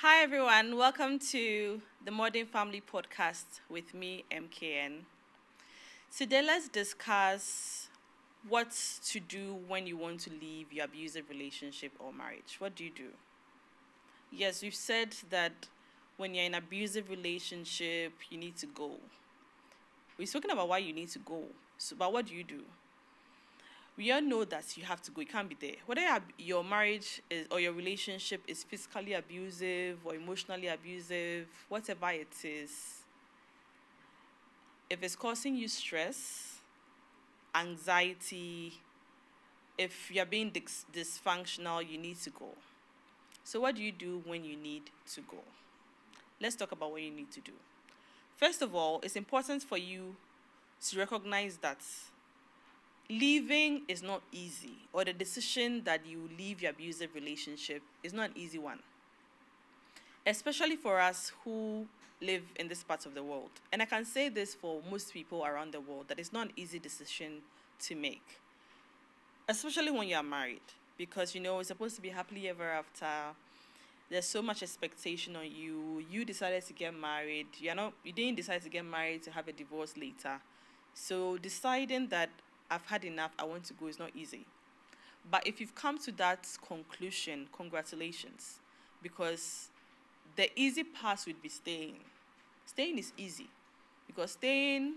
Hi, everyone. Welcome to the Modern Family Podcast with me, MKN. Today, let's discuss what to do when you want to leave your abusive relationship or marriage. What do you do? Yes, we've said that when you're in an abusive relationship, you need to go. We've spoken about why you need to go. But what do you do? We all know that you have to go. You can't be there. Whether your marriage is or your relationship is physically abusive or emotionally abusive, whatever it is, if it's causing you stress, anxiety, if you're being dysfunctional, you need to go. So what do you do when you need to go? Let's talk about what you need to do. First of all, it's important for you to recognize that leaving is not easy, or the decision that you leave your abusive relationship is not an easy one, especially for us who live in this part of the world. And I can say this for most people around the world, that it's not an easy decision to make, especially when you are married, because it's supposed to be happily ever after. There's so much expectation on you. You decided to get married. You didn't decide to get married to have a divorce later. So deciding that I've had enough, I want to go is not easy. But if you've come to that conclusion, congratulations. Because the easy part would be staying. Staying is easy. Because staying,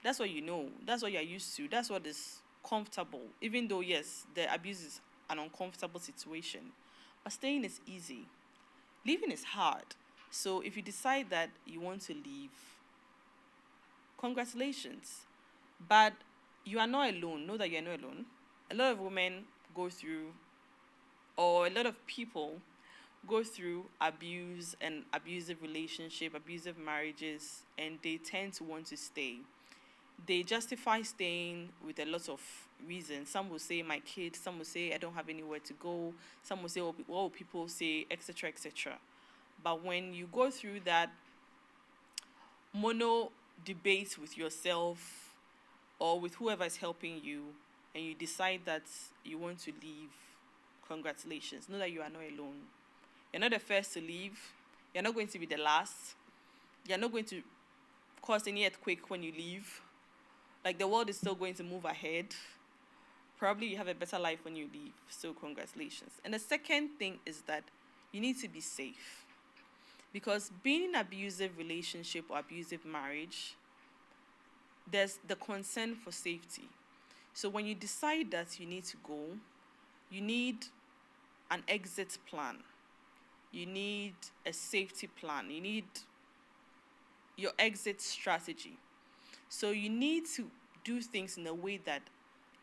that's what you know. That's what you're used to. That's what is comfortable. Even though, yes, the abuse is an uncomfortable situation. But staying is easy. Leaving is hard. So if you decide that you want to leave, congratulations. But you are not alone. Know that you are not alone. A lot of women go through, or a lot of people go through abuse and abusive relationship, abusive marriages, and they tend to want to stay. They justify staying with a lot of reasons. Some will say my kids, some will say I don't have anywhere to go, some will say what will people say, etc., etc. But when you go through that mono debate with yourself or with whoever is helping you, and you decide that you want to leave, congratulations. Know that you are not alone. You're not the first to leave. You're not going to be the last. You're not going to cause any earthquake when you leave. Like, the world is still going to move ahead. Probably you have a better life when you leave. So congratulations. And the second thing is that you need to be safe. Because being in an abusive relationship or abusive marriage, there's the concern for safety. So when you decide that you need to go, you need an exit plan. You need a safety plan. You need your exit strategy. So you need to do things in a way that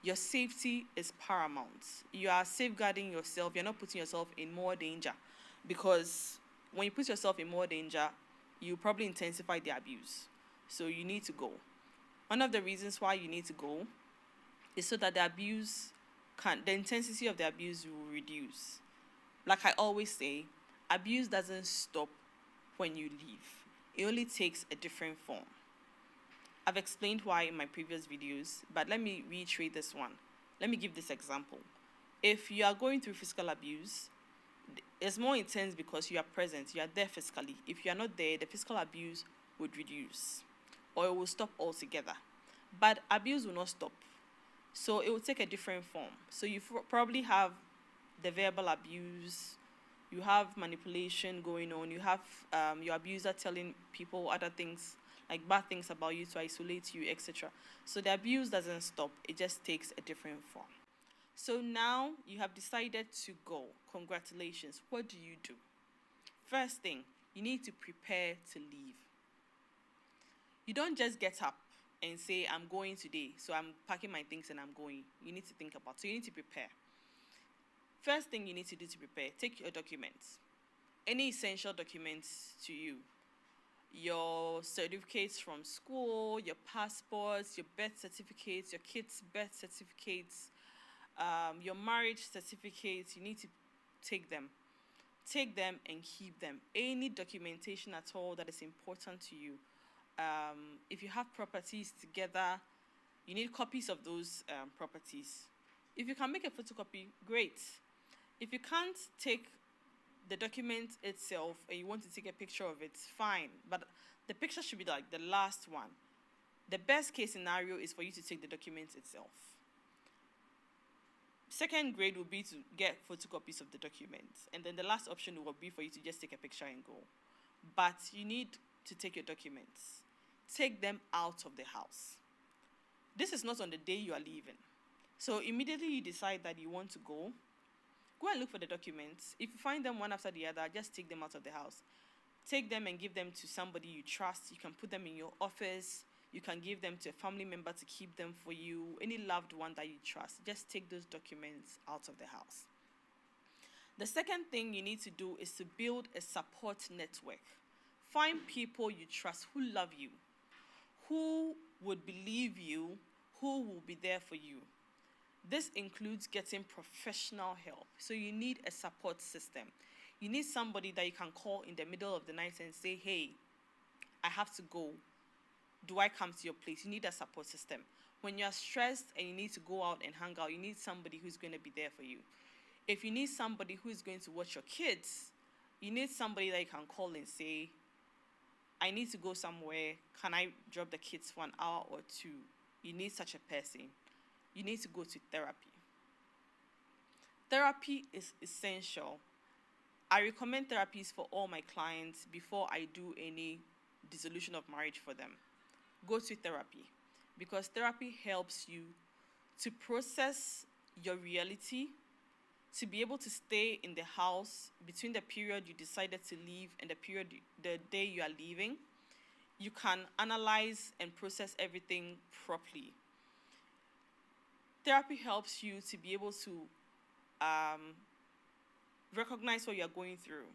your safety is paramount. You are safeguarding yourself. You're not putting yourself in more danger. Because when you put yourself in more danger, you probably intensify the abuse. So you need to go. One of the reasons why you need to go is so that the intensity of the abuse will reduce. Like I always say, abuse doesn't stop when you leave. It only takes a different form. I've explained why in my previous videos, but let me reiterate this one. Let me give this example. If you are going through physical abuse, it's more intense because you are present, you are there physically. If you are not there, the physical abuse would reduce, or it will stop altogether. But abuse will not stop. So it will take a different form. So you probably have the verbal abuse, you have manipulation going on, you have your abuser telling people other things, like bad things about you to isolate you, etc. So the abuse doesn't stop, it just takes a different form. So now you have decided to go. Congratulations. What do you do? First thing, you need to prepare to leave. You don't just get up and say, I'm going today, so I'm packing my things and I'm going. You need to think about it. So you need to prepare. First thing you need to do to prepare, take your documents. Any essential documents to you. Your certificates from school, your passports, your birth certificates, your kids' birth certificates, your marriage certificates, you need to take them. Take them and keep them. Any documentation at all that is important to you. If you have properties together, you need copies of those properties. If you can make a photocopy, great. If you can't take the document itself and you want to take a picture of it, fine. But the picture should be like the last one. The best case scenario is for you to take the document itself. Second grade will be to get photocopies of the documents. And then the last option will be for you to just take a picture and go. But you need to take your documents. Take them out of the house. This is not on the day you are leaving. So immediately you decide that you want to go and look for the documents. If you find them one after the other, just take them out of the house. Take them and give them to somebody you trust. You can put them in your office. You can give them to a family member to keep them for you. Any loved one that you trust. Just take those documents out of the house. The second thing you need to do is to build a support network. Find people you trust who love you, who would believe you, who will be there for you. This includes getting professional help. So you need a support system. You need somebody that you can call in the middle of the night and say, hey, I have to go. Do I come to your place? You need a support system. When you're stressed and you need to go out and hang out, you need somebody who's going to be there for you. If you need somebody who's going to watch your kids, you need somebody that you can call and say, I need to go somewhere. Can I drop the kids for an hour or two? You need such a person. You need to go to therapy. Therapy is essential. I recommend therapies for all my clients before I do any dissolution of marriage for them. Go to therapy because therapy helps you to process your reality, to be able to stay in the house between the period you decided to leave and the day you are leaving. You can analyze and process everything properly. Therapy helps you to be able to recognize what you're going through.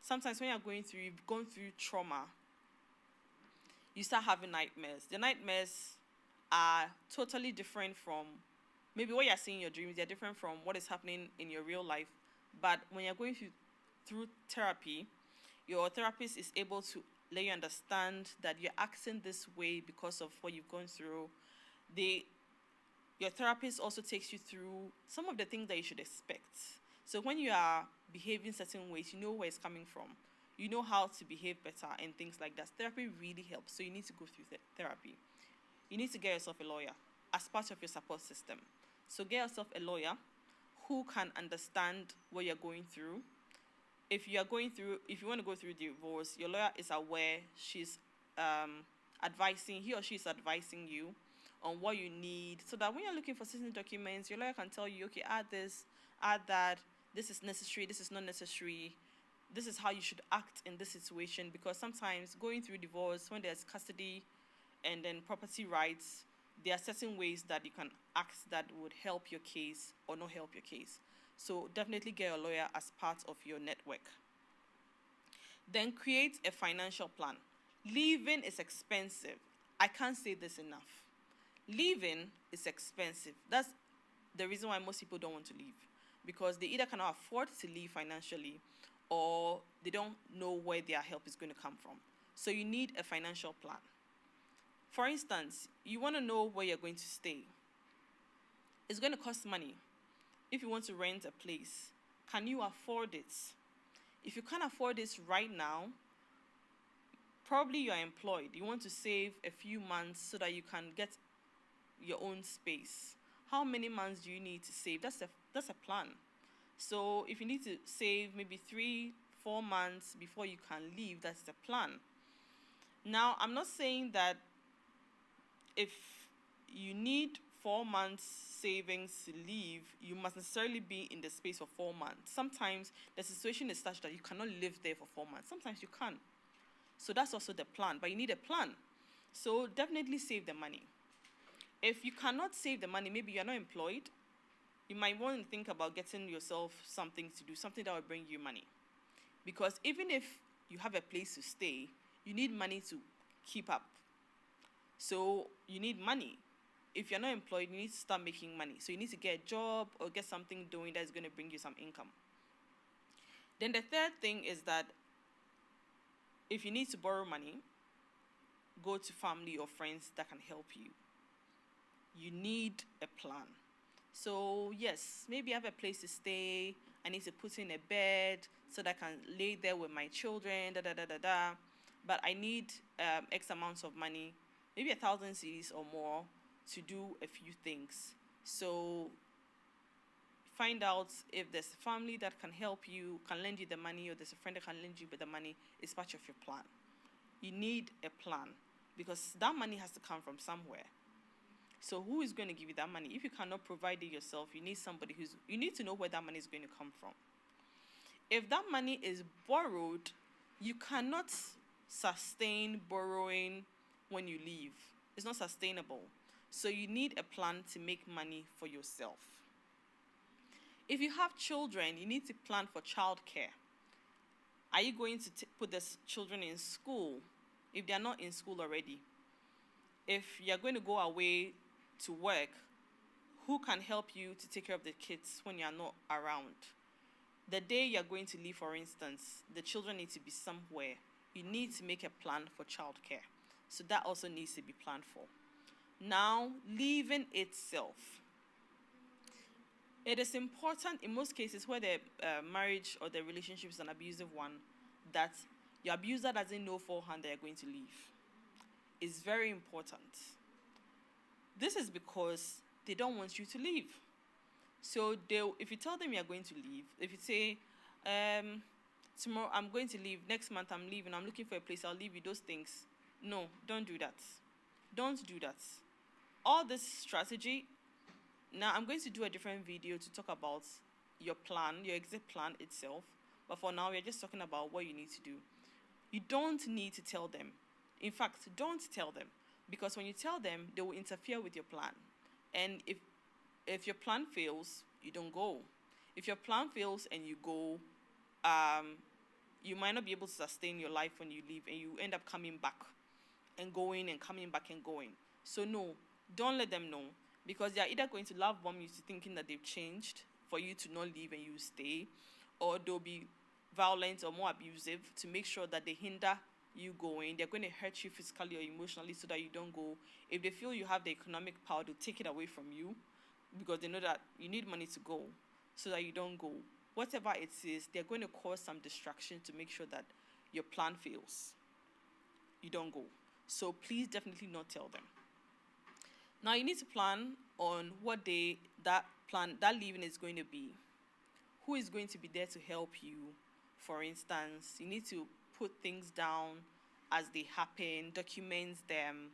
Sometimes when you've gone through trauma, you start having nightmares. The nightmares are totally different from maybe what you're seeing in your dreams. They're different from what is happening in your real life. But when you're going through therapy, your therapist is able to let you understand that you're acting this way because of what you've gone through. Your therapist also takes you through some of the things that you should expect. So when you are behaving certain ways, you know where it's coming from. You know how to behave better and things like that. Therapy really helps. So you need to go through therapy. You need to get yourself a lawyer as part of your support system. So get yourself a lawyer who can understand what you're going through. If you want to go through divorce, your lawyer is aware. He or she is advising you on what you need, so that when you're looking for certain documents, your lawyer can tell you, okay, add this, add that, this is necessary, this is not necessary, this is how you should act in this situation. Because sometimes going through divorce, when there's custody and then property rights, there are certain ways that you can act that would help your case or not help your case. So definitely get a lawyer as part of your network. Then create a financial plan. Leaving is expensive. I can't say this enough. Leaving is expensive. That's the reason why most people don't want to leave. Because they either cannot afford to leave financially or they don't know where their help is going to come from. So you need a financial plan. For instance, you want to know where you're going to stay. It's going to cost money. If you want to rent a place, can you afford it? If you can't afford it right now, probably you're employed. You want to save a few months so that you can get your own space. How many months do you need to save? That's a plan. So if you need to save maybe 3-4 months before you can leave, that's the plan. Now, I'm not saying that if you need 4 months savings to leave, you must necessarily be in the space of 4 months. Sometimes the situation is such that you cannot live there for 4 months. Sometimes you can. So that's also the plan, but you need a plan. So definitely save the money. If you cannot save the money, maybe you're not employed, you might want to think about getting yourself something to do, something that will bring you money. Because even if you have a place to stay, you need money to keep up. So you need money. If you're not employed, you need to start making money. So you need to get a job or get something doing that's going to bring you some income. Then the third thing is that if you need to borrow money, go to family or friends that can help you. You need a plan. So yes, maybe you have a place to stay. I need to put in a bed so that I can lay there with my children, but I need X amounts of money, maybe 1,000 cedis or more, to do a few things. So find out if there's a family that can help you, can lend you the money, or there's a friend that can lend you the money. It's part of your plan. You need a plan because that money has to come from somewhere. So who is going to give you that money? If you cannot provide it yourself, you need somebody you need to know where that money is going to come from. If that money is borrowed, you cannot sustain borrowing when you leave. It's not sustainable. So you need a plan to make money for yourself. If you have children, you need to plan for childcare. Are you going to put the children in school if they are not in school already? If you're going to go away to work, who can help you to take care of the kids when you're not around? The day you're going to leave, for instance, the children need to be somewhere. You need to make a plan for childcare. So that also needs to be planned for. Now, leaving itself. It is important in most cases where the marriage or the relationship is an abusive one, that your abuser doesn't know beforehand that you're going to leave. It's very important. This is because they don't want you to leave. So if you tell them you're going to leave, if you say, tomorrow I'm going to leave, next month I'm leaving, I'm looking for a place, I'll leave you, those things. No, don't do that. Don't do that. All this strategy, now I'm going to do a different video to talk about your plan, your exit plan itself. But for now, we're just talking about what you need to do. You don't need to tell them. In fact, don't tell them. Because when you tell them, they will interfere with your plan. And if your plan fails, you don't go. If your plan fails and you go, you might not be able to sustain your life when you leave, and you end up coming back and going and coming back and going. So no, don't let them know, because they are either going to love bomb you to thinking that they've changed for you to not leave and you stay, or they'll be violent or more abusive to make sure that they hinder you going. They're going to hurt you physically or emotionally so that you don't go. If they feel you have the economic power, they'll take it away from you because they know that you need money to go so that you don't go. Whatever it is, they're going to cause some distraction to make sure that your plan fails. You don't go. So please definitely not tell them. Now you need to plan on what day that leaving is going to be. Who is going to be there to help you? For instance, you need to put things down as they happen, document them.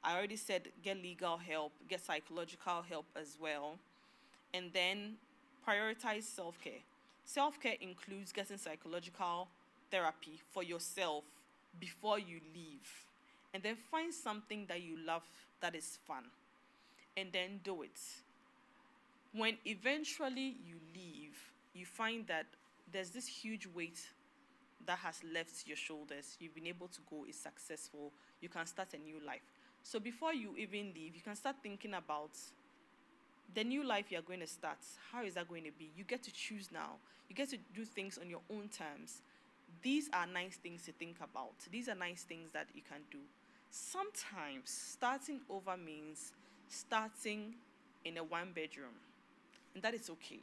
I already said get legal help, get psychological help as well. And then prioritize self-care. Self-care includes getting psychological therapy for yourself before you leave. And then find something that you love that is fun. And then do it. When eventually you leave, you find that there's this huge weight that has left your shoulders. You've been able to go, it's successful. You can start a new life. So before you even leave, you can start thinking about the new life you're going to start. How is that going to be? You get to choose now. You get to do things on your own terms. These are nice things to think about. These are nice things that you can do. Sometimes starting over means starting in a one-bedroom, and that is okay.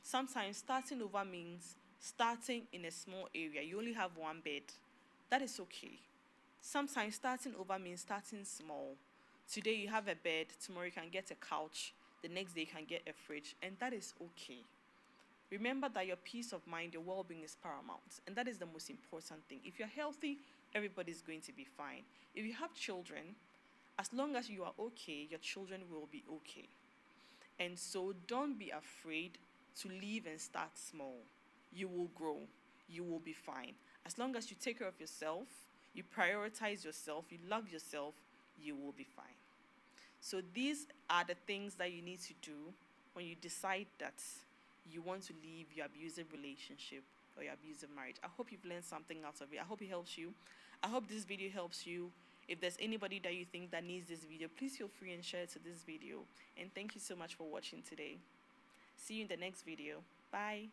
Sometimes starting over means starting in a small area. You only have one bed. That is okay. Sometimes starting over means starting small. Today you have a bed, tomorrow you can get a couch, the next day you can get a fridge, and that is okay. Remember that your peace of mind, your well-being is paramount, and that is the most important thing. If you're healthy, everybody's going to be fine. If you have children, as long as you are okay, your children will be okay. And so don't be afraid to leave and start small. You will grow. You will be fine. As long as you take care of yourself, you prioritize yourself, you love yourself, you will be fine. So these are the things that you need to do when you decide that you want to leave your abusive relationship or your abusive marriage. I hope you've learned something out of it. I hope it helps you. I hope this video helps you. If there's anybody that you think that needs this video, please feel free and share it to this video. And thank you so much for watching today. See you in the next video. Bye.